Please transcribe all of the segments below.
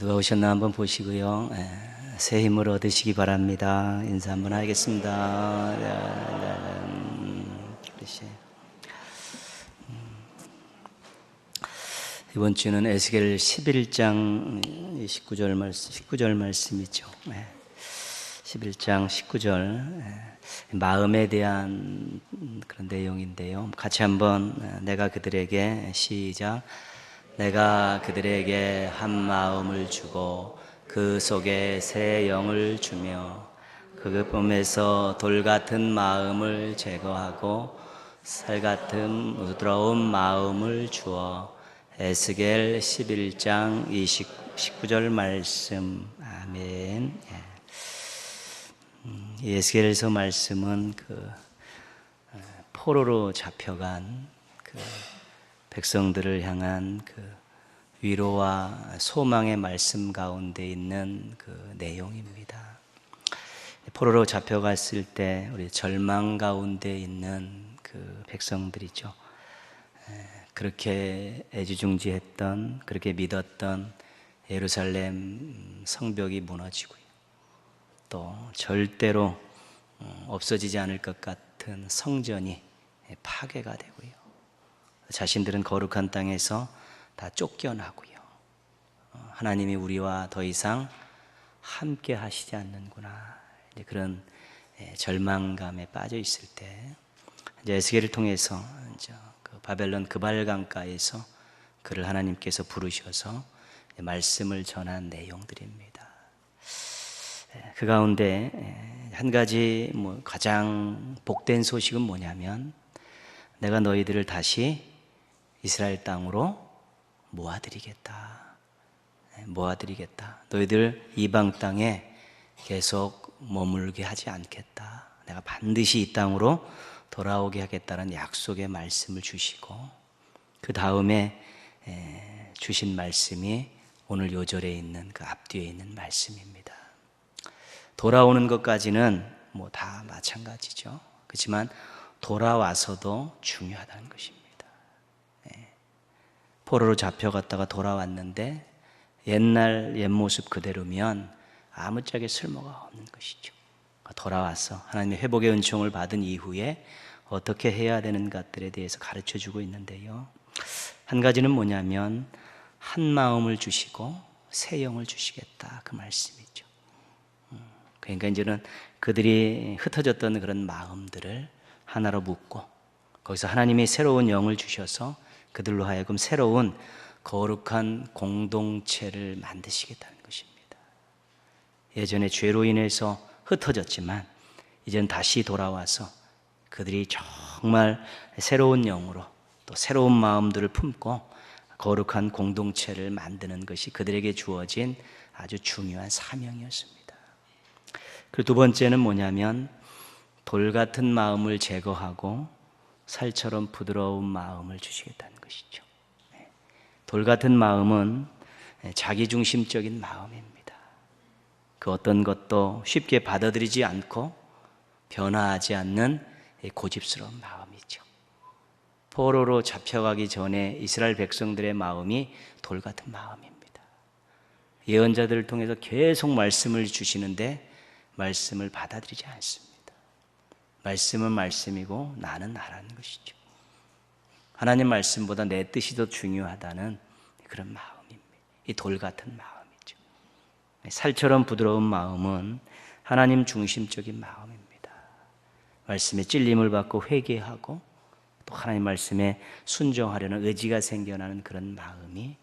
누가 오셨나 한번 보시고요. 새 힘을 얻으시기 바랍니다. 인사 한번 하겠습니다. 그러시. 이번 주는 에스겔 11장 19절 말씀이죠. 11장 19절 마음에 대한 그런 내용인데요. 같이 한번 내가 그들에게 시작. 내가 그들에게 한 마음을 주고 그 속에 새 영을 주며 그 봄에서 돌 같은 마음을 제거하고 살 같은 부드러운 마음을 주어. 에스겔 11장 19절 말씀. 아멘. 에스겔서 말씀은 포로로 잡혀간 백성들을 향한 위로와 소망의 말씀 가운데 있는 내용입니다. 포로로 잡혀갔을 때 우리 절망 가운데 있는 백성들이죠. 그렇게 애지중지했던, 그렇게 믿었던 예루살렘 성벽이 무너지고요. 또 절대로 없어지지 않을 것 같은 성전이 파괴가 되고요. 자신들은 거룩한 땅에서 다 쫓겨나고요. 하나님이 우리와 더 이상 함께 하시지 않는구나, 이제 그런 절망감에 빠져 있을 때 이제 에스겔을 통해서 이제 바벨론 그발강가에서 그를 하나님께서 부르셔서 말씀을 전한 내용들입니다. 그 가운데 한 가지 가장 복된 소식은 뭐냐면, 내가 너희들을 다시 이스라엘 땅으로 모아드리겠다. 너희들 이방 땅에 계속 머물게 하지 않겠다. 내가 반드시 이 땅으로 돌아오게 하겠다는 약속의 말씀을 주시고, 그 다음에 주신 말씀이 오늘 요절에 있는 그 앞뒤에 있는 말씀입니다. 돌아오는 것까지는 다 마찬가지죠. 그렇지만 돌아와서도 중요하다는 것입니다. 포로로 잡혀갔다가 돌아왔는데 옛날 옛 모습 그대로면 아무짝에 쓸모가 없는 것이죠. 돌아와서 하나님의 회복의 은총을 받은 이후에 어떻게 해야 되는 것들에 대해서 가르쳐주고 있는데요. 한 가지는 뭐냐면, 한 마음을 주시고 새 영을 주시겠다, 그 말씀이죠. 그러니까 이제는 그들이 흩어졌던 그런 마음들을 하나로 묶고, 거기서 하나님이 새로운 영을 주셔서 그들로 하여금 새로운 거룩한 공동체를 만드시겠다는 것입니다. 예전에 죄로 인해서 흩어졌지만 이제는 다시 돌아와서 그들이 정말 새로운 영으로 또 새로운 마음들을 품고 거룩한 공동체를 만드는 것이 그들에게 주어진 아주 중요한 사명이었습니다. 그리고 두 번째는 뭐냐면, 돌 같은 마음을 제거하고 살처럼 부드러운 마음을 주시겠다는 것이죠. 돌 같은 마음은 자기중심적인 마음입니다. 그 어떤 것도 쉽게 받아들이지 않고 변화하지 않는 고집스러운 마음이죠. 포로로 잡혀가기 전에 이스라엘 백성들의 마음이 돌 같은 마음입니다. 예언자들을 통해서 계속 말씀을 주시는데 말씀을 받아들이지 않습니다. 말씀은 말씀이고 나는 나라는 것이죠. 하나님 말씀보다 내 뜻이 더 중요하다는 그런 마음입니다. 이 돌 같은 마음이죠. 살처럼 부드러운 마음은 하나님 중심적인 마음입니다. 말씀에 찔림을 받고 회개하고 또 하나님 말씀에 순종하려는 의지가 생겨나는 그런 마음이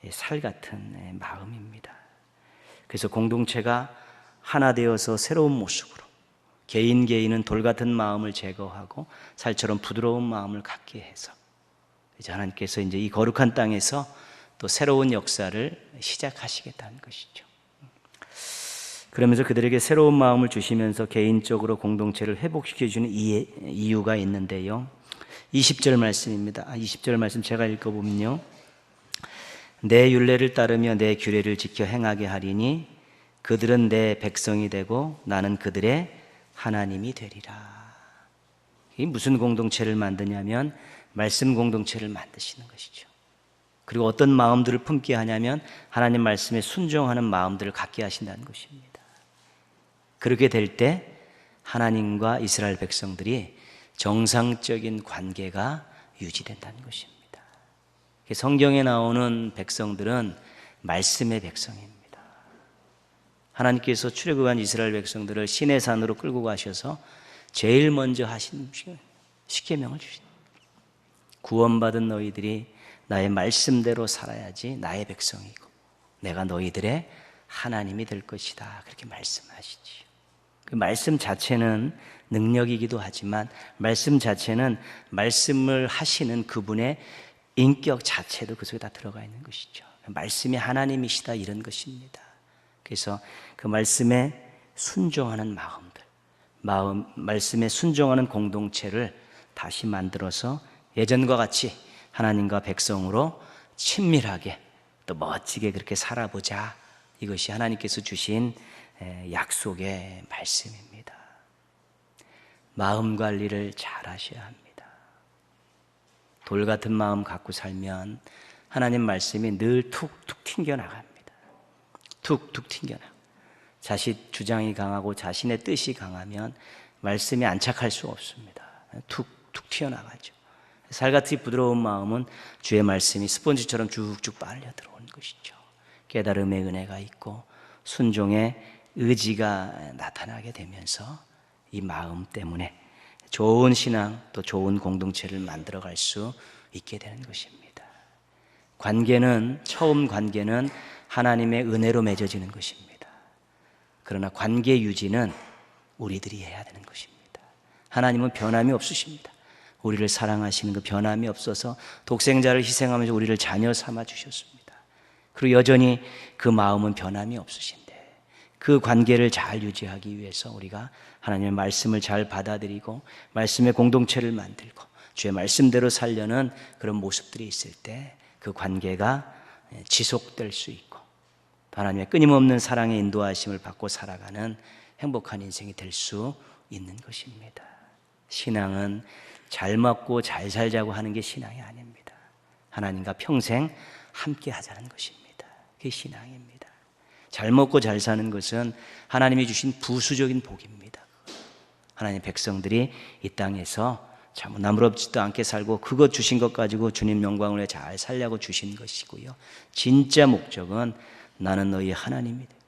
살 같은 마음입니다. 그래서 공동체가 하나 되어서 새로운 모습으로, 개인은 돌 같은 마음을 제거하고 살처럼 부드러운 마음을 갖게 해서 이제 하나님께서 이제 이 거룩한 땅에서 또 새로운 역사를 시작하시겠다는 것이죠. 그러면서 그들에게 새로운 마음을 주시면서 개인적으로 공동체를 회복시켜주는 이유가 있는데요. 20절 말씀입니다. 20절 말씀 제가 읽어보면요. 내 율례를 따르며 내 규례를 지켜 행하게 하리니 그들은 내 백성이 되고 나는 그들의 하나님이 되리라. 이 무슨 공동체를 만드냐면 말씀 공동체를 만드시는 것이죠. 그리고 어떤 마음들을 품게 하냐면 하나님 말씀에 순종하는 마음들을 갖게 하신다는 것입니다. 그렇게 될 때 하나님과 이스라엘 백성들이 정상적인 관계가 유지된다는 것입니다. 성경에 나오는 백성들은 말씀의 백성입니다. 하나님께서 출애굽한 이스라엘 백성들을 시내 산으로 끌고 가셔서 제일 먼저 하신 십계명을 주신, 구원받은 너희들이 나의 말씀대로 살아야지 나의 백성이고 내가 너희들의 하나님이 될 것이다, 그렇게 말씀하시지요. 그 말씀 자체는 능력이기도 하지만 말씀 자체는 말씀을 하시는 그분의 인격 자체도 그 속에 다 들어가 있는 것이죠. 말씀이 하나님이시다, 이런 것입니다. 그래서 그 말씀에 순종하는 말씀에 순종하는 공동체를 다시 만들어서 예전과 같이 하나님과 백성으로 친밀하게 또 멋지게 그렇게 살아보자, 이것이 하나님께서 주신 약속의 말씀입니다. 마음 관리를 잘 하셔야 합니다. 돌 같은 마음 갖고 살면 하나님 말씀이 늘 툭툭 튕겨나갑니다. 툭툭 튕겨나가. 자신 주장이 강하고 자신의 뜻이 강하면 말씀이 안착할 수 없습니다. 툭툭 튀어나가죠. 살같이 부드러운 마음은 주의 말씀이 스펀지처럼 쭉쭉 빨려 들어오는 것이죠. 깨달음의 은혜가 있고 순종의 의지가 나타나게 되면서 이 마음 때문에 좋은 신앙 또 좋은 공동체를 만들어갈 수 있게 되는 것입니다. 처음 관계는 하나님의 은혜로 맺어지는 것입니다. 그러나 관계 유지는 우리들이 해야 되는 것입니다. 하나님은 변함이 없으십니다. 우리를 사랑하시는 그 변함이 없어서 독생자를 희생하면서 우리를 자녀 삼아 주셨습니다. 그리고 여전히 그 마음은 변함이 없으신데 그 관계를 잘 유지하기 위해서 우리가 하나님의 말씀을 잘 받아들이고 말씀의 공동체를 만들고 주의 말씀대로 살려는 그런 모습들이 있을 때 그 관계가 지속될 수 있고 하나님의 끊임없는 사랑의 인도하심을 받고 살아가는 행복한 인생이 될 수 있는 것입니다. 신앙은 잘 먹고 잘 살자고 하는 게 신앙이 아닙니다. 하나님과 평생 함께 하자는 것입니다. 그게 신앙입니다. 잘 먹고 잘 사는 것은 하나님이 주신 부수적인 복입니다. 하나님의 백성들이 이 땅에서 참 나무럽지도 않게 살고 그것 주신 것 가지고 주님 영광을 위해 잘 살려고 주신 것이고요. 진짜 목적은 나는 너희 하나님이 되고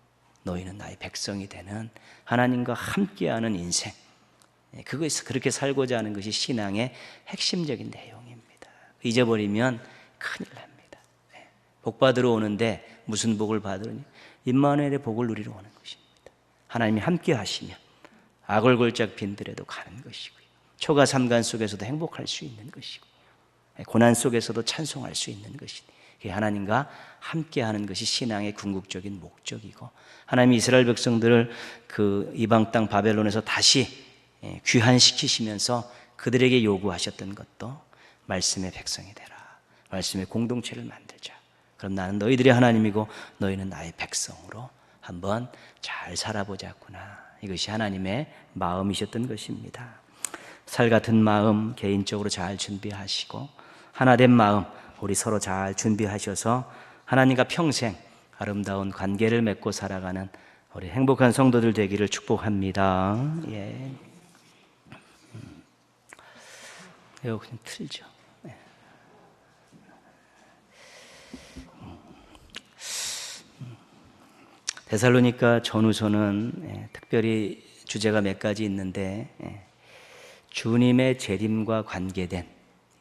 너희는 나의 백성이 되는 하나님과 함께하는 인생, 그것에서 그렇게 살고자 하는 것이 신앙의 핵심적인 내용입니다. 잊어버리면 큰일 납니다. 복 받으러 오는데 무슨 복을 받으니? 임마누엘의 복을 누리러 오는 것입니다. 하나님이 함께 하시면 악을골짝 빈들에도 가는 것이고요. 초가 삼간 속에서도 행복할 수 있는 것이고 고난 속에서도 찬송할 수 있는 것이니 하나님과 함께하는 것이 신앙의 궁극적인 목적이고 하나님이 이스라엘 백성들을 그 이방 땅 바벨론에서 다시 귀환시키시면서 그들에게 요구하셨던 것도 말씀의 백성이 되라, 말씀의 공동체를 만들자. 그럼 나는 너희들의 하나님이고 너희는 나의 백성으로 한번 잘 살아보자꾸나. 이것이 하나님의 마음이셨던 것입니다. 살 같은 마음 개인적으로 잘 준비하시고 하나된 마음 우리 서로 잘 준비하셔서 하나님과 평생 아름다운 관계를 맺고 살아가는 우리 행복한 성도들 되기를 축복합니다. 예. 이거 그냥 틀죠. 데살로니가 전후서는 특별히 주제가 몇 가지 있는데 주님의 재림과 관계된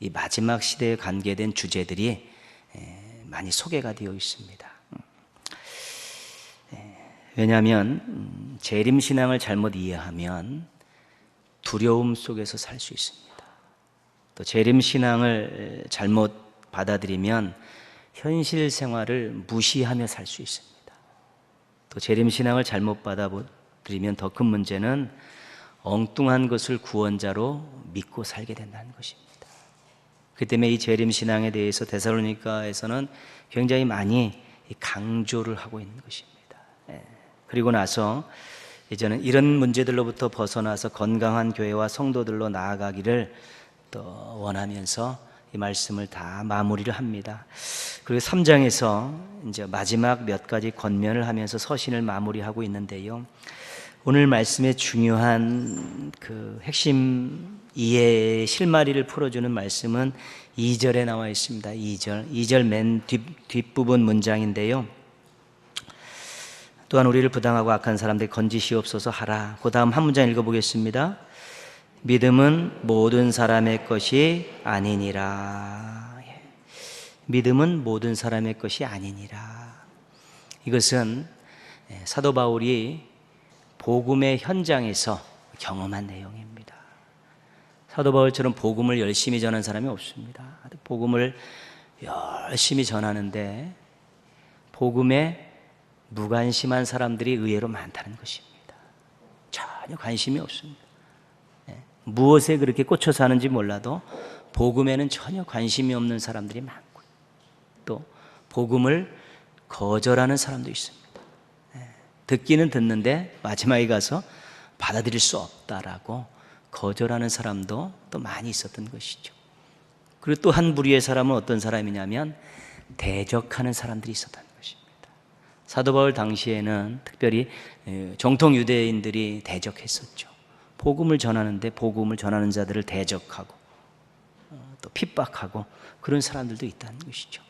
이 마지막 시대에 관계된 주제들이 많이 소개가 되어 있습니다. 왜냐하면 재림신앙을 잘못 이해하면 두려움 속에서 살 수 있습니다. 또 재림신앙을 잘못 받아들이면 현실 생활을 무시하며 살 수 있습니다. 또 재림신앙을 잘못 받아들이면 더 큰 문제는 엉뚱한 것을 구원자로 믿고 살게 된다는 것입니다. 그 때문에 이 재림신앙에 대해서 데살로니가에서는 굉장히 많이 강조를 하고 있는 것입니다. 그리고 나서 이제는 이런 문제들로부터 벗어나서 건강한 교회와 성도들로 나아가기를 또 원하면서 이 말씀을 다 마무리를 합니다. 그리고 3장에서 이제 마지막 몇 가지 권면을 하면서 서신을 마무리하고 있는데요. 오늘 말씀의 중요한 그 핵심 이해의 실마리를 풀어주는 말씀은 2절에 나와 있습니다. 2절 맨 뒷부분 문장인데요. 또한 우리를 부당하고 악한 사람들이 건지시옵소서 하라. 그 다음 한 문장 읽어보겠습니다. 믿음은 모든 사람의 것이 아니니라. 믿음은 모든 사람의 것이 아니니라. 이것은 사도 바울이 복음의 현장에서 경험한 내용입니다. 사도 바울처럼 복음을 열심히 전한 사람이 없습니다. 복음을 열심히 전하는데 복음에 무관심한 사람들이 의외로 많다는 것입니다. 전혀 관심이 없습니다. 무엇에 그렇게 꽂혀 사는지 몰라도 복음에는 전혀 관심이 없는 사람들이 많고, 또 복음을 거절하는 사람도 있습니다. 듣기는 듣는데 마지막에 가서 받아들일 수 없다라고 거절하는 사람도 또 많이 있었던 것이죠. 그리고 또 한 부류의 사람은 어떤 사람이냐면 대적하는 사람들이 있었다는 것입니다. 사도 바울 당시에는 특별히 정통 유대인들이 대적했었죠. 복음을 전하는데 복음을 전하는 자들을 대적하고 또 핍박하고 그런 사람들도 있다는 것이죠.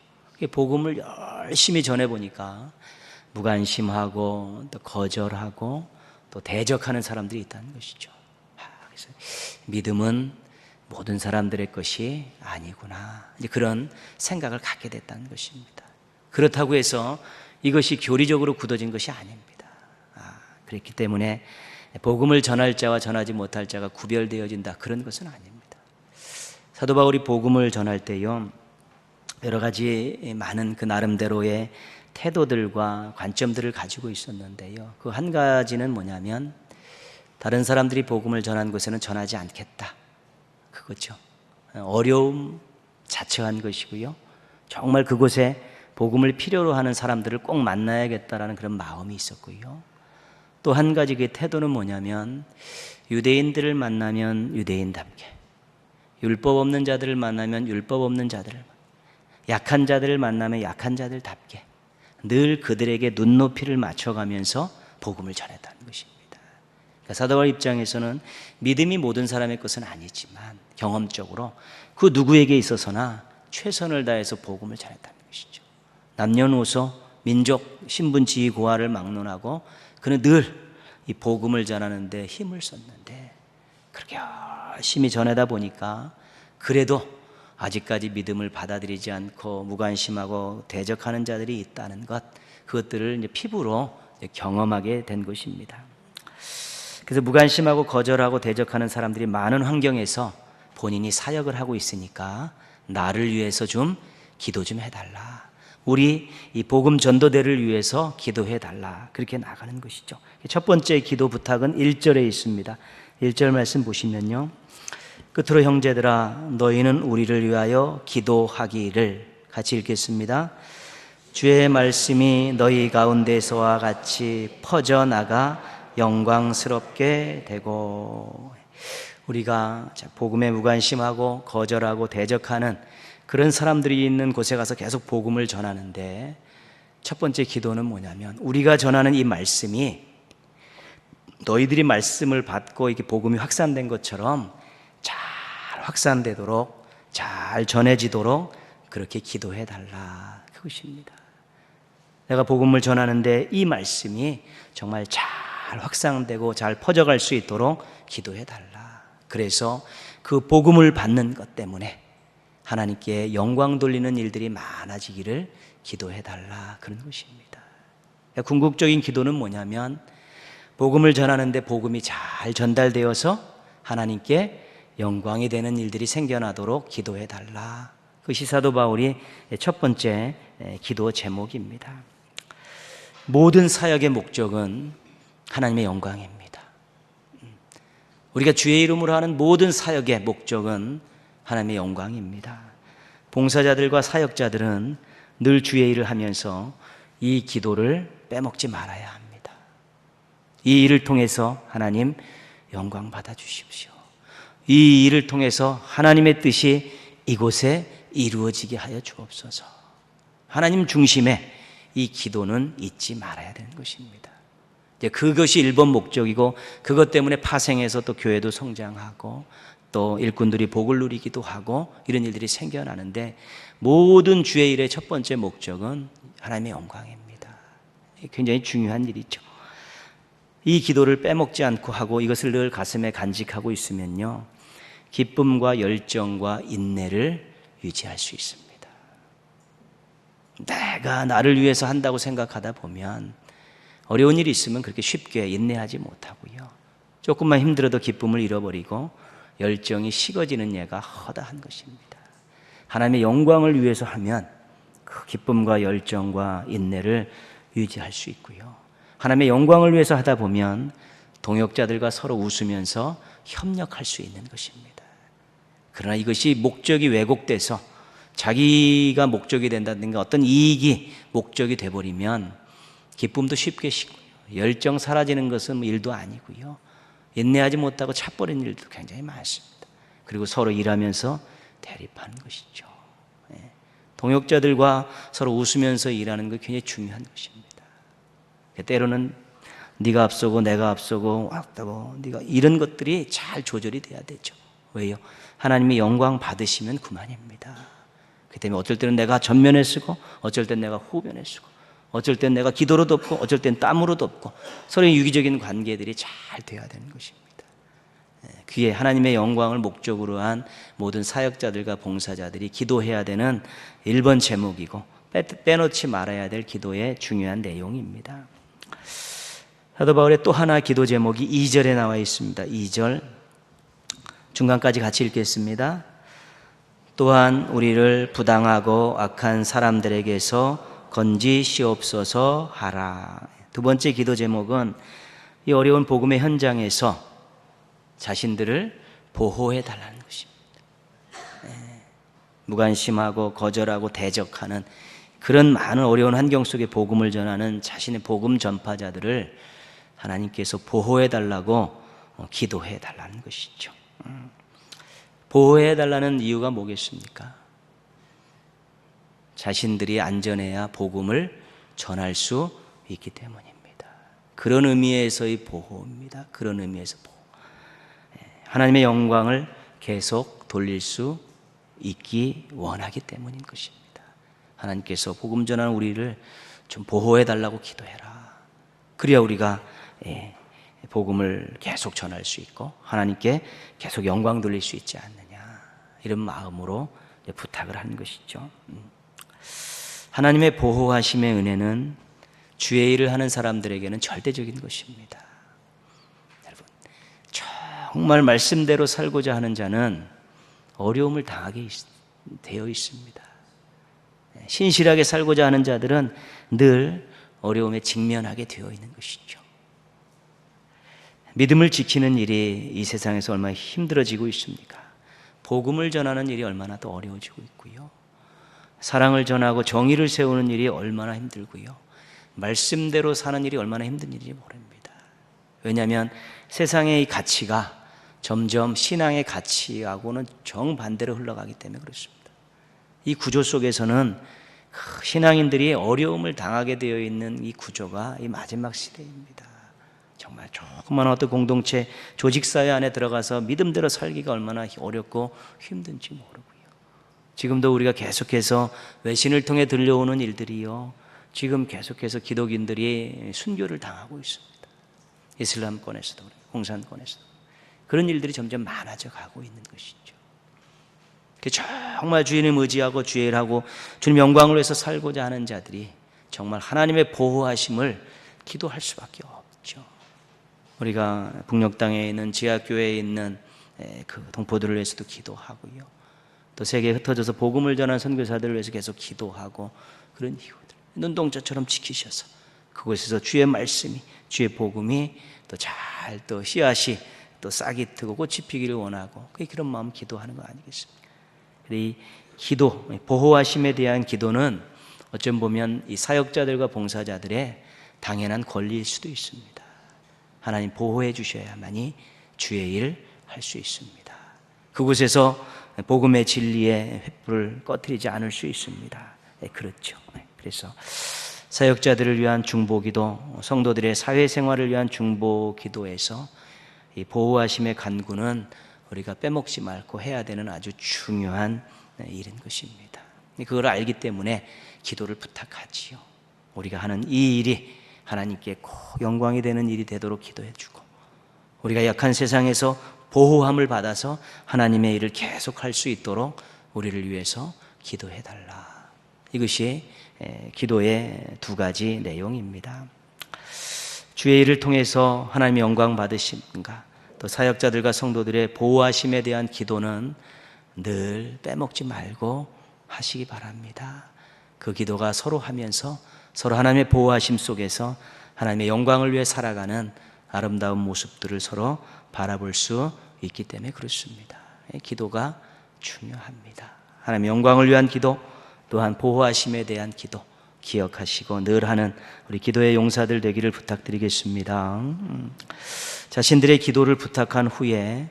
복음을 열심히 전해보니까 무관심하고 또 거절하고 또 대적하는 사람들이 있다는 것이죠. 그래서 믿음은 모든 사람들의 것이 아니구나, 이제 그런 생각을 갖게 됐다는 것입니다. 그렇다고 해서 이것이 교리적으로 굳어진 것이 아닙니다. 그렇기 때문에 복음을 전할 자와 전하지 못할 자가 구별되어진다, 그런 것은 아닙니다. 사도 바울이 복음을 전할 때요, 여러 가지 많은 그 나름대로의 태도들과 관점들을 가지고 있었는데요, 그 한 가지는 뭐냐면 다른 사람들이 복음을 전한 곳에는 전하지 않겠다, 그거죠. 어려움 자처한 것이고요, 정말 그곳에 복음을 필요로 하는 사람들을 꼭 만나야겠다라는 그런 마음이 있었고요, 또 한 가지 그 태도는 뭐냐면 유대인들을 만나면 유대인답게, 율법 없는 자들을 만나면 율법 없는 자들을, 약한 자들을 만나면 약한 자들답게 늘 그들에게 눈높이를 맞춰가면서 복음을 전했다는 것입니다. 그러니까 사도 바울 입장에서는 믿음이 모든 사람의 것은 아니지만 경험적으로 그 누구에게 있어서나 최선을 다해서 복음을 전했다는 것이죠. 남녀노소, 민족, 신분, 지위, 고하를 막론하고 그는 늘 이 복음을 전하는데 힘을 썼는데, 그렇게 열심히 전하다 보니까 그래도 아직까지 믿음을 받아들이지 않고 무관심하고 대적하는 자들이 있다는 것, 그것들을 이제 피부로 경험하게 된 것입니다. 그래서 무관심하고 거절하고 대적하는 사람들이 많은 환경에서 본인이 사역을 하고 있으니까 나를 위해서 좀 기도 좀 해달라, 우리 이 복음 전도대를 위해서 기도해 달라, 그렇게 나가는 것이죠. 첫 번째 기도 부탁은 1절에 있습니다. 1절 말씀 보시면요, 끝으로 형제들아 너희는 우리를 위하여 기도하기를, 같이 읽겠습니다. 주의 말씀이 너희 가운데서와 같이 퍼져나가 영광스럽게 되고, 우리가 복음에 무관심하고 거절하고 대적하는 그런 사람들이 있는 곳에 가서 계속 복음을 전하는데, 첫 번째 기도는 뭐냐면 우리가 전하는 이 말씀이 너희들이 말씀을 받고 이렇게 복음이 확산된 것처럼 잘 확산되도록, 잘 전해지도록 그렇게 기도해 달라, 그것입니다. 내가 복음을 전하는데 이 말씀이 정말 잘 확산되고 잘 퍼져갈 수 있도록 기도해 달라. 그래서 그 복음을 받는 것 때문에 하나님께 영광 돌리는 일들이 많아지기를 기도해 달라, 그런 것입니다. 궁극적인 기도는 뭐냐면 복음을 전하는데 복음이 잘 전달되어서 하나님께 영광이 되는 일들이 생겨나도록 기도해 달라, 그것이 사도 바울이 첫 번째 기도 제목입니다. 모든 사역의 목적은 하나님의 영광입니다. 우리가 주의 이름으로 하는 모든 사역의 목적은 하나님의 영광입니다. 봉사자들과 사역자들은 늘 주의 일을 하면서 이 기도를 빼먹지 말아야 합니다. 이 일을 통해서 하나님 영광 받아 주십시오. 이 일을 통해서 하나님의 뜻이 이곳에 이루어지게 하여 주옵소서. 하나님 중심에 이 기도는 잊지 말아야 되는 것입니다. 이제 그것이 1번 목적이고, 그것 때문에 파생해서 또 교회도 성장하고 또 일꾼들이 복을 누리기도 하고 이런 일들이 생겨나는데, 모든 주의 일의 첫 번째 목적은 하나님의 영광입니다. 굉장히 중요한 일이죠. 이 기도를 빼먹지 않고 하고 이것을 늘 가슴에 간직하고 있으면요, 기쁨과 열정과 인내를 유지할 수 있습니다. 내가 나를 위해서 한다고 생각하다 보면 어려운 일이 있으면 그렇게 쉽게 인내하지 못하고요, 조금만 힘들어도 기쁨을 잃어버리고 열정이 식어지는 예가 허다한 것입니다. 하나님의 영광을 위해서 하면 그 기쁨과 열정과 인내를 유지할 수 있고요, 하나님의 영광을 위해서 하다 보면 동역자들과 서로 웃으면서 협력할 수 있는 것입니다. 그러나 이것이 목적이 왜곡돼서 자기가 목적이 된다든가 어떤 이익이 목적이 돼버리면 기쁨도 쉽게 식고요, 열정 사라지는 것은 일도 아니고요, 인내하지 못하고 차버린 일도 굉장히 많습니다. 그리고 서로 일하면서 대립하는 것이죠. 동역자들과 서로 웃으면서 일하는 것 굉장히 중요한 것입니다. 때로는 네가 앞서고 내가 앞서고 왔다고 네가 이런 것들이 잘 조절이 돼야 되죠. 왜요? 하나님의 영광 받으시면 그만입니다. 그 때문에 어쩔 때는 내가 전면에 쓰고 어쩔 땐 내가 후면에 쓰고 어쩔 땐 내가 기도로 돕고 어쩔 땐 땀으로 돕고 서로의 유기적인 관계들이 잘 돼야 되는 것입니다. 그게 하나님의 영광을 목적으로 한 모든 사역자들과 봉사자들이 기도해야 되는 1번 제목이고 빼놓지 말아야 될 기도의 중요한 내용입니다. 사도 바울의 또 하나 기도 제목이 2절에 나와 있습니다. 2절 중간까지 같이 읽겠습니다. 또한 우리를 부당하고 악한 사람들에게서 건지시옵소서 하라. 두 번째 기도 제목은 이 어려운 복음의 현장에서 자신들을 보호해 달라는 것입니다. 무관심하고 거절하고 대적하는 그런 많은 어려운 환경 속에 복음을 전하는 자신의 복음 전파자들을 하나님께서 보호해 달라고 기도해 달라는 것이죠. 보호해 달라는 이유가 뭐겠습니까? 자신들이 안전해야 복음을 전할 수 있기 때문입니다. 그런 의미에서의 보호입니다. 그런 의미에서 보호. 하나님의 영광을 계속 돌릴 수 있기 원하기 때문인 것입니다. 하나님께서 복음 전하는 우리를 좀 보호해 달라고 기도해라. 그래야 우리가 복음을 계속 전할 수 있고 하나님께 계속 영광 돌릴 수 있지 않느냐, 이런 마음으로 부탁을 하는 것이죠. 하나님의 보호하심의 은혜는 주의 일을 하는 사람들에게는 절대적인 것입니다. 여러분, 정말 말씀대로 살고자 하는 자는 어려움을 당하게 되어 있습니다. 신실하게 살고자 하는 자들은 늘 어려움에 직면하게 되어 있는 것이죠. 믿음을 지키는 일이 이 세상에서 얼마나 힘들어지고 있습니까? 복음을 전하는 일이 얼마나 더 어려워지고 있고요, 사랑을 전하고 정의를 세우는 일이 얼마나 힘들고요, 말씀대로 사는 일이 얼마나 힘든 일인지 모릅니다. 왜냐하면 세상의 이 가치가 점점 신앙의 가치하고는 정반대로 흘러가기 때문에 그렇습니다. 이 구조 속에서는 신앙인들이 어려움을 당하게 되어 있는 이 구조가 이 마지막 시대입니다. 정말 조그만 어떤 공동체, 조직사회 안에 들어가서 믿음대로 살기가 얼마나 어렵고 힘든지 모르고요, 지금도 우리가 계속해서 외신을 통해 들려오는 일들이요, 지금 계속해서 기독인들이 순교를 당하고 있습니다. 이슬람권에서도 공산권에서도 그런 일들이 점점 많아져 가고 있는 것이죠. 정말 주님을 의지하고 주의 일하고 주님 영광을 위해서 살고자 하는 자들이 정말 하나님의 보호하심을 기도할 수밖에 없죠. 우리가 북녘 땅에 있는 지하교회에 있는 그 동포들을 위해서도 기도하고요, 또 세계에 흩어져서 복음을 전하는 선교사들을 위해서 계속 기도하고, 그런 이유들 눈동자처럼 지키셔서 그곳에서 주의 말씀이, 주의 복음이 또 잘 또 씨앗이 또 싹이 트고 꽃이 피기를 원하고, 그런 마음 기도하는 거 아니겠습니까? 이 기도, 보호하심에 대한 기도는 어쩜 보면 이 사역자들과 봉사자들의 당연한 권리일 수도 있습니다. 하나님 보호해 주셔야만이 주의 일 할 수 있습니다. 그곳에서 복음의 진리에 횃불을 꺼뜨리지 않을 수 있습니다. 그렇죠. 그래서 사역자들을 위한 중보기도, 성도들의 사회생활을 위한 중보기도에서 이 보호하심의 간구는 우리가 빼먹지 말고 해야 되는 아주 중요한 일인 것입니다. 그걸 알기 때문에 기도를 부탁하지요. 우리가 하는 이 일이 하나님께 꼭 영광이 되는 일이 되도록 기도해주고, 우리가 약한 세상에서 보호함을 받아서 하나님의 일을 계속할 수 있도록 우리를 위해서 기도해달라. 이것이 기도의 두 가지 내용입니다. 주의 일을 통해서 하나님의 영광 받으심과 또 사역자들과 성도들의 보호하심에 대한 기도는 늘 빼먹지 말고 하시기 바랍니다. 그 기도가 서로 하면서 서로 하나님의 보호하심 속에서 하나님의 영광을 위해 살아가는 아름다운 모습들을 서로 바라볼 수 있기 때문에 그렇습니다. 기도가 중요합니다. 하나님의 영광을 위한 기도, 또한 보호하심에 대한 기도 기억하시고 늘 하는 우리 기도의 용사들 되기를 부탁드리겠습니다. 자신들의 기도를 부탁한 후에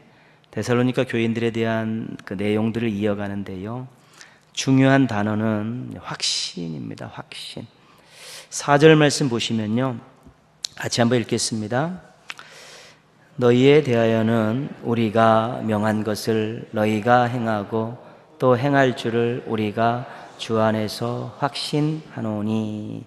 데살로니가 교인들에 대한 그 내용들을 이어가는데요, 중요한 단어는 확신입니다. 확신. 4절 말씀 보시면요, 같이 한번 읽겠습니다. 너희에 대하여는 우리가 명한 것을 너희가 행하고 또 행할 줄을 우리가 주 안에서 확신하노니.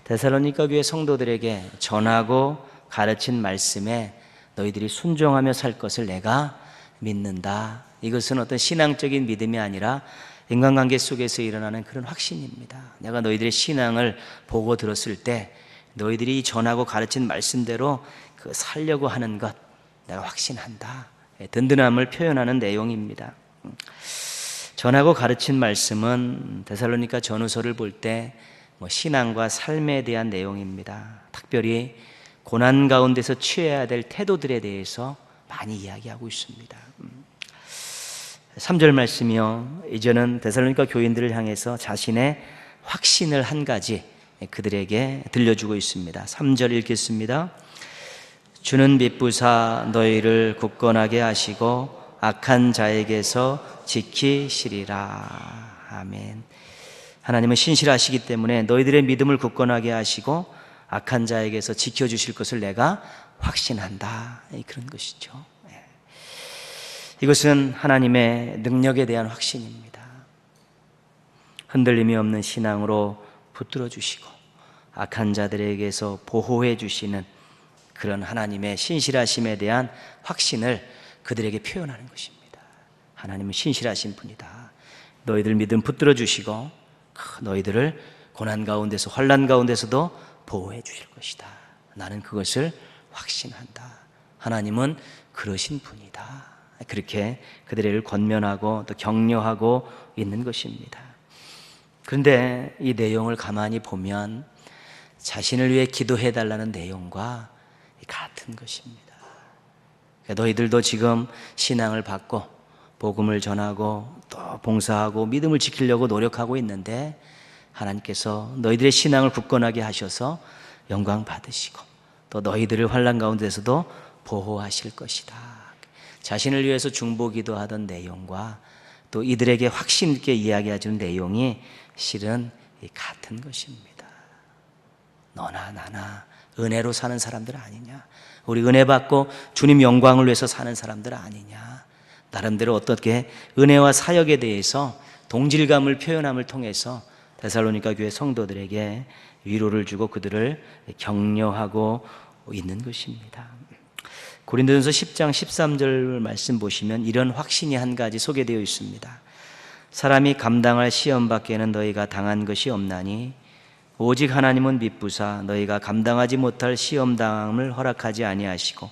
데살로니가 교회 성도들에게 전하고 가르친 말씀에 너희들이 순종하며 살 것을 내가 믿는다. 이것은 어떤 신앙적인 믿음이 아니라 인간관계 속에서 일어나는 그런 확신입니다. 내가 너희들의 신앙을 보고 들었을 때 너희들이 전하고 가르친 말씀대로 그 살려고 하는 것 내가 확신한다. 든든함을 표현하는 내용입니다. 전하고 가르친 말씀은 데살로니가 전후서를 볼 때 신앙과 삶에 대한 내용입니다. 특별히 고난 가운데서 취해야 될 태도들에 대해서 많이 이야기하고 있습니다. 3절 말씀이요, 이제는 데살로니가 교인들을 향해서 자신의 확신을 한 가지 그들에게 들려주고 있습니다. 3절 읽겠습니다. 주는 미쁘사 너희를 굳건하게 하시고 악한 자에게서 지키시리라. 아멘. 하나님은 신실하시기 때문에 너희들의 믿음을 굳건하게 하시고 악한 자에게서 지켜주실 것을 내가 확신한다. 그런 것이죠. 이것은 하나님의 능력에 대한 확신입니다. 흔들림이 없는 신앙으로 붙들어 주시고 악한 자들에게서 보호해 주시는 그런 하나님의 신실하심에 대한 확신을 그들에게 표현하는 것입니다. 하나님은 신실하신 분이다. 너희들 믿음 붙들어 주시고 너희들을 고난 가운데서 환난 가운데서도 보호해 주실 것이다. 나는 그것을 확신한다. 하나님은 그러신 분이다. 그렇게 그들을 권면하고 또 격려하고 있는 것입니다. 그런데 이 내용을 가만히 보면 자신을 위해 기도해 달라는 내용과 같은 것입니다. 너희들도 지금 신앙을 받고 복음을 전하고 또 봉사하고 믿음을 지키려고 노력하고 있는데 하나님께서 너희들의 신앙을 굳건하게 하셔서 영광 받으시고 또 너희들을 환난 가운데서도 보호하실 것이다. 자신을 위해서 중보기도 하던 내용과 또 이들에게 확신 있게 이야기해주는 내용이 실은 같은 것입니다. 너나 나나 은혜로 사는 사람들 아니냐? 우리 은혜 받고 주님 영광을 위해서 사는 사람들 아니냐? 나름대로 어떻게 은혜와 사역에 대해서 동질감을 표현함을 통해서 데살로니가 교회 성도들에게 위로를 주고 그들을 격려하고 있는 것입니다. 고린도전서 10장 13절 말씀 보시면 이런 확신이 한 가지 소개되어 있습니다. 사람이 감당할 시험 밖에는 너희가 당한 것이 없나니 오직 하나님은 미쁘사 너희가 감당하지 못할 시험 당함을 허락하지 아니하시고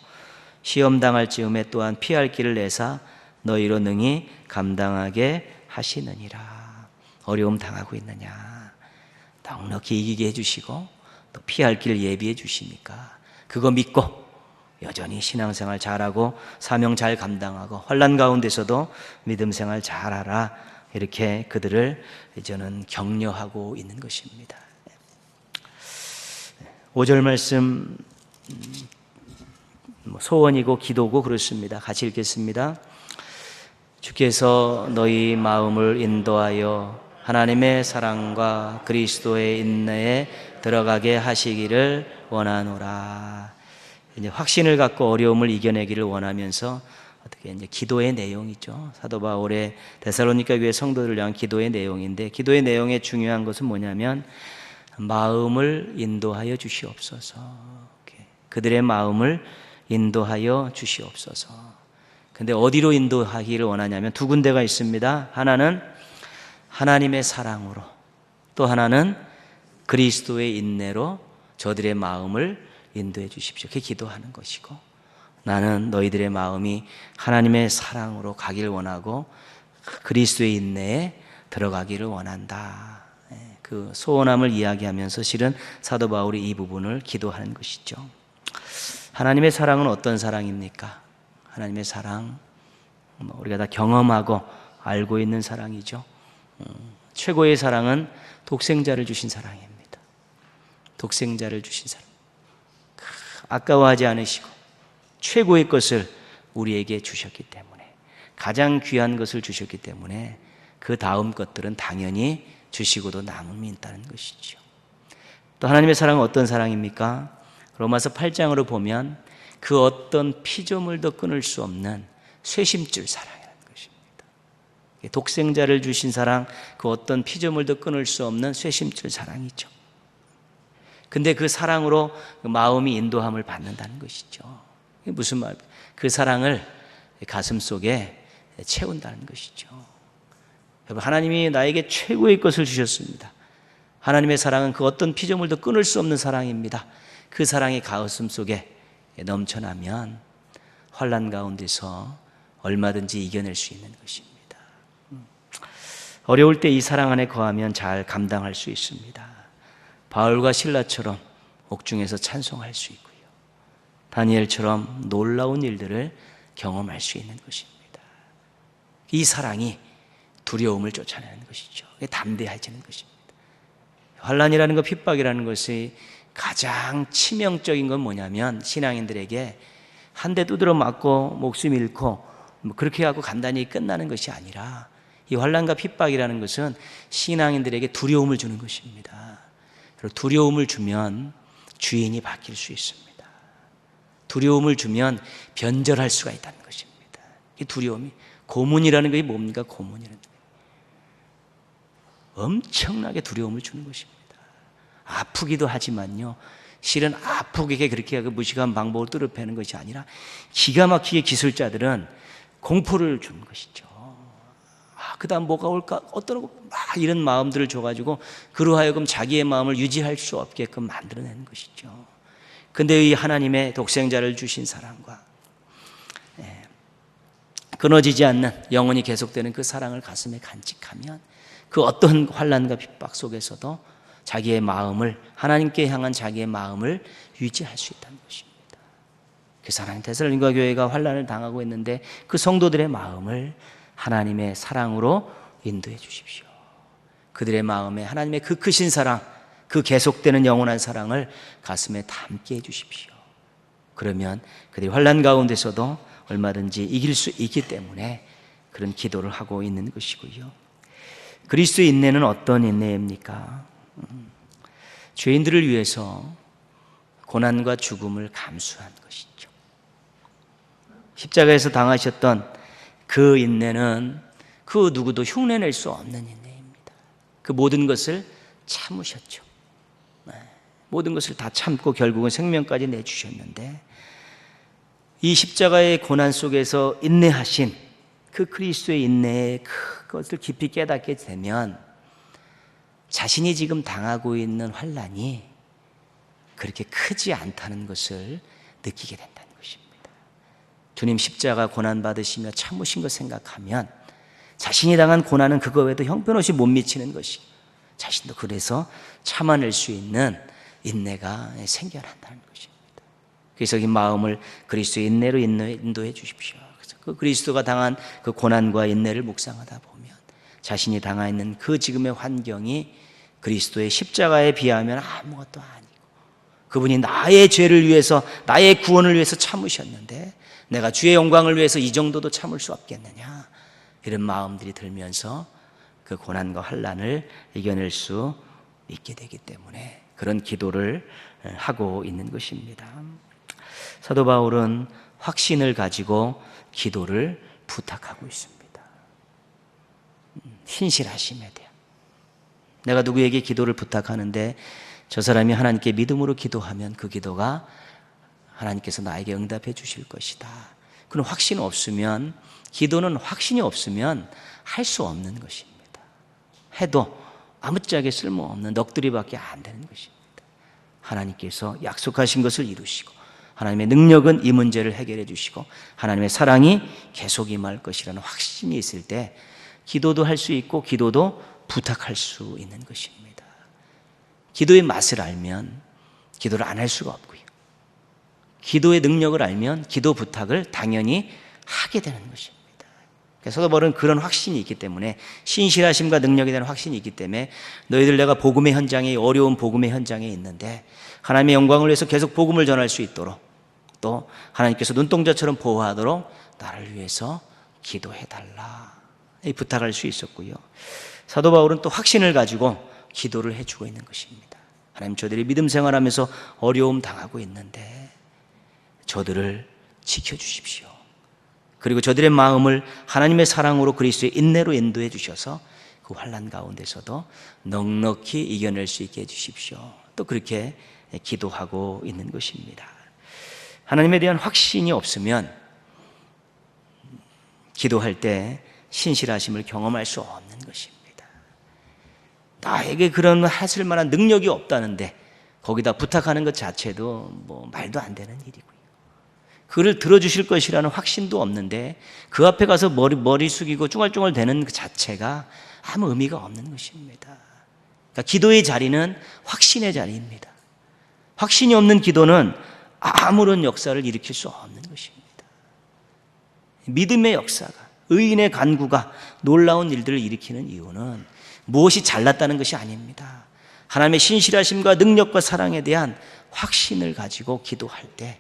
시험 당할 즈음에 또한 피할 길을 내사 너희로 능히 감당하게 하시느니라. 어려움 당하고 있느냐? 넉넉히 이기게 해주시고 또 피할 길 예비해 주시니까 그거 믿고 여전히 신앙생활 잘하고 사명 잘 감당하고 환난 가운데서도 믿음 생활 잘하라. 이렇게 그들을 저는 격려하고 있는 것입니다. 5절 말씀 소원이고 기도고 그렇습니다. 같이 읽겠습니다. 주께서 너희 마음을 인도하여 하나님의 사랑과 그리스도의 인내에 들어가게 하시기를 원하노라. 이제 확신을 갖고 어려움을 이겨내기를 원하면서 어떻게 이제 기도의 내용이죠. 사도 바울의 데살로니가 교회 성도들을 위한 기도의 내용인데, 기도의 내용의 중요한 것은 뭐냐면 마음을 인도하여 주시옵소서. 그들의 마음을 인도하여 주시옵소서. 근데 어디로 인도하기를 원하냐면 두 군데가 있습니다. 하나는 하나님의 사랑으로, 또 하나는 그리스도의 인내로 저들의 마음을 인도해 주십시오. 그렇게 기도하는 것이고, 나는 너희들의 마음이 하나님의 사랑으로 가기를 원하고 그리스도의 인내에 들어가기를 원한다. 그 소원함을 이야기하면서 실은 사도 바울이 이 부분을 기도하는 것이죠. 하나님의 사랑은 어떤 사랑입니까? 하나님의 사랑, 우리가 다 경험하고 알고 있는 사랑이죠. 최고의 사랑은 독생자를 주신 사랑입니다. 독생자를 주신 사랑. 아까워하지 않으시고 최고의 것을 우리에게 주셨기 때문에, 가장 귀한 것을 주셨기 때문에 그 다음 것들은 당연히 주시고도 남음이 있다는 것이죠. 또 하나님의 사랑은 어떤 사랑입니까? 로마서 8장으로 보면 그 어떤 피조물도 끊을 수 없는 쇄심줄 사랑이라는 것입니다. 독생자를 주신 사랑, 그 어떤 피조물도 끊을 수 없는 쇄심줄 사랑이죠. 근데 그 사랑으로 마음이 인도함을 받는다는 것이죠. 이게 무슨 말이에요? 그 사랑을 가슴 속에 채운다는 것이죠. 여러분, 하나님이 나에게 최고의 것을 주셨습니다. 하나님의 사랑은 그 어떤 피조물도 끊을 수 없는 사랑입니다. 그 사랑이 가슴 속에 넘쳐나면 환난 가운데서 얼마든지 이겨낼 수 있는 것입니다. 어려울 때 이 사랑 안에 거하면 잘 감당할 수 있습니다. 바울과 실라처럼 옥중에서 찬송할 수 있고요, 다니엘처럼 놀라운 일들을 경험할 수 있는 것입니다. 이 사랑이 두려움을 쫓아내는 것이죠. 담대해지는 것입니다. 환난이라는 것, 핍박이라는 것이 가장 치명적인 건 뭐냐면, 신앙인들에게 한 대 두드러 맞고 목숨 잃고 그렇게 하고 간단히 끝나는 것이 아니라, 이 환난과 핍박이라는 것은 신앙인들에게 두려움을 주는 것입니다. 그리고 두려움을 주면 주인이 바뀔 수 있습니다. 두려움을 주면 변절할 수가 있다는 것입니다. 이 두려움이, 고문이라는 것이 뭡니까? 고문이라는 것, 엄청나게 두려움을 주는 것입니다. 아프기도 하지만요, 실은 아프게 그렇게 무식한 방법을 뚫어패는 것이 아니라 기가 막히게 기술자들은 공포를 주는 것이죠. 그 다음 뭐가 올까? 어떠고? 막 이런 마음들을 줘가지고 그로 하여금 자기의 마음을 유지할 수 없게끔 만들어내는 것이죠. 근데 이 하나님의 독생자를 주신 사랑과 끊어지지 않는 영원히 계속되는 그 사랑을 가슴에 간직하면 그 어떤 환난과 핍박 속에서도 자기의 마음을, 하나님께 향한 자기의 마음을 유지할 수 있다는 것입니다. 그래서 하나님, 데살로니가 교회가 환난을 당하고 있는데 그 성도들의 마음을 하나님의 사랑으로 인도해 주십시오. 그들의 마음에 하나님의 그 크신 사랑, 그 계속되는 영원한 사랑을 가슴에 담게 해 주십시오. 그러면 그들이 환난 가운데서도 얼마든지 이길 수 있기 때문에 그런 기도를 하고 있는 것이고요. 그리스도의 인내는 어떤 인내입니까? 죄인들을 위해서 고난과 죽음을 감수한 것이죠. 십자가에서 당하셨던 그 인내는 그 누구도 흉내낼 수 없는 인내입니다. 그 모든 것을 참으셨죠. 모든 것을 다 참고 결국은 생명까지 내주셨는데, 이 십자가의 고난 속에서 인내하신 그 그리스도의 인내의 그것을 깊이 깨닫게 되면 자신이 지금 당하고 있는 환난이 그렇게 크지 않다는 것을 느끼게 된다는 것입니다. 주님 십자가 고난 받으시며 참으신 것 생각하면 자신이 당한 고난은 그거 외에도 형편없이 못 미치는 것이, 자신도 그래서 참아낼 수 있는 인내가 생겨난다는 것입니다. 그래서 이 마음을 그리스도의 인내로 인도해 주십시오. 그래서 그 그리스도가 당한 그 고난과 인내를 묵상하다 보면 자신이 당하 있는 그 지금의 환경이 그리스도의 십자가에 비하면 아무것도 아니고, 그분이 나의 죄를 위해서, 나의 구원을 위해서 참으셨는데 내가 주의 영광을 위해서 이 정도도 참을 수 없겠느냐, 이런 마음들이 들면서 그 고난과 환난을 이겨낼 수 있게 되기 때문에 그런 기도를 하고 있는 것입니다. 사도 바울은 확신을 가지고 기도를 부탁하고 있습니다. 신실하심에 대한, 내가 누구에게 기도를 부탁하는데 저 사람이 하나님께 믿음으로 기도하면 그 기도가 하나님께서 나에게 응답해 주실 것이다. 그런 확신이 없으면, 기도는 확신이 없으면 할 수 없는 것입니다. 해도 아무짝에 쓸모없는 넋두리밖에 안 되는 것입니다. 하나님께서 약속하신 것을 이루시고 하나님의 능력은 이 문제를 해결해 주시고 하나님의 사랑이 계속 임할 것이라는 확신이 있을 때 기도도 할 수 있고 기도도 부탁할 수 있는 것입니다. 기도의 맛을 알면 기도를 안 할 수가 없고요. 기도의 능력을 알면 기도 부탁을 당연히 하게 되는 것입니다. 그래서 사도 바울은 그런 확신이 있기 때문에, 신실하심과 능력에 대한 확신이 있기 때문에 너희들 내가 복음의 현장에, 어려운 복음의 현장에 있는데 하나님의 영광을 위해서 계속 복음을 전할 수 있도록, 또 하나님께서 눈동자처럼 보호하도록 나를 위해서 기도해달라, 이 부탁할 수 있었고요. 사도 바울은 또 확신을 가지고 기도를 해주고 있는 것입니다. 하나님, 저들이 믿음 생활하면서 어려움 당하고 있는데 저들을 지켜주십시오. 그리고 저들의 마음을 하나님의 사랑으로 그리스도의 인내로 인도해 주셔서 그 환난 가운데서도 넉넉히 이겨낼 수 있게 해주십시오. 또 그렇게 기도하고 있는 것입니다. 하나님에 대한 확신이 없으면 기도할 때 신실하심을 경험할 수 없는 것입니다. 나에게 그런 하실 만한 능력이 없다는데 거기다 부탁하는 것 자체도 뭐 말도 안 되는 일이고요. 그를 들어주실 것이라는 확신도 없는데 그 앞에 가서 머리 숙이고 쭈글쭈글 대는 그 자체가 아무 의미가 없는 것입니다. 그러니까 기도의 자리는 확신의 자리입니다. 확신이 없는 기도는 아무런 역사를 일으킬 수 없는 것입니다. 믿음의 역사가, 의인의 간구가 놀라운 일들을 일으키는 이유는 무엇이 잘났다는 것이 아닙니다. 하나님의 신실하심과 능력과 사랑에 대한 확신을 가지고 기도할 때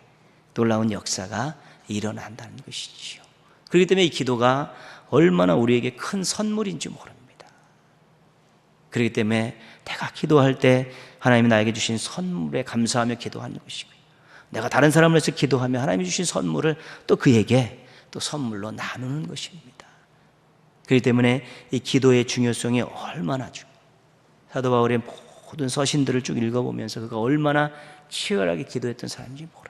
놀라운 역사가 일어난다는 것이지요. 그렇기 때문에 이 기도가 얼마나 우리에게 큰 선물인지 모릅니다. 그렇기 때문에 내가 기도할 때 하나님이 나에게 주신 선물에 감사하며 기도하는 것이고요. 내가 다른 사람을 위해서 기도하며 하나님이 주신 선물을 또 그에게 또 선물로 나누는 것입니다. 그렇기 때문에 이 기도의 중요성이 얼마나 사도 바울의 모든 서신들을 쭉 읽어보면서 그가 얼마나 치열하게 기도했던 사람인지 모릅니다.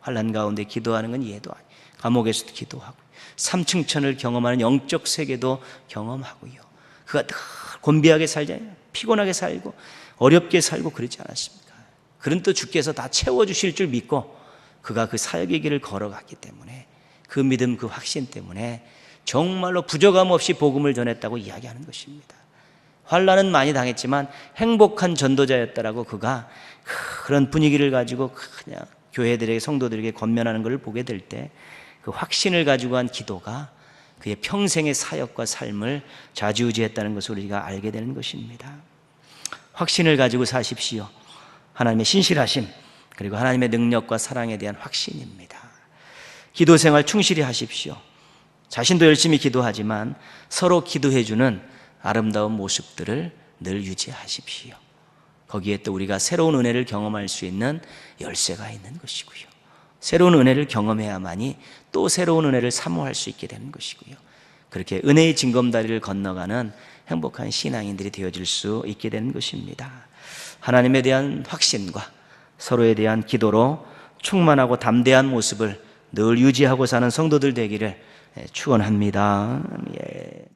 환난 가운데 기도하는 건 이해도 아니에요. 감옥에서도 기도하고 3층천을 경험하는 영적 세계도 경험하고요. 그가 늘 곤비하게 살잖아요. 피곤하게 살고 어렵게 살고 그러지 않았습니까? 그런 또 주께서 다 채워주실 줄 믿고 그가 그 살기 길을 걸어갔기 때문에 그 믿음, 그 확신 때문에 정말로 부족함 없이 복음을 전했다고 이야기하는 것입니다. 환난은 많이 당했지만 행복한 전도자였다라고 그가 그런 분위기를 가지고 그냥 교회들에게, 성도들에게 권면하는 것을 보게 될 때 그 확신을 가지고 한 기도가 그의 평생의 사역과 삶을 좌지우지했다는 것을 우리가 알게 되는 것입니다. 확신을 가지고 사십시오. 하나님의 신실하심, 그리고 하나님의 능력과 사랑에 대한 확신입니다. 기도 생활 충실히 하십시오. 자신도 열심히 기도하지만 서로 기도해주는 아름다운 모습들을 늘 유지하십시오. 거기에 또 우리가 새로운 은혜를 경험할 수 있는 열쇠가 있는 것이고요. 새로운 은혜를 경험해야만이 또 새로운 은혜를 사모할 수 있게 되는 것이고요. 그렇게 은혜의 징검다리를 건너가는 행복한 신앙인들이 되어질 수 있게 되는 것입니다. 하나님에 대한 확신과 서로에 대한 기도로 충만하고 담대한 모습을 늘 유지하고 사는 성도들 되기를 축원합니다. 예.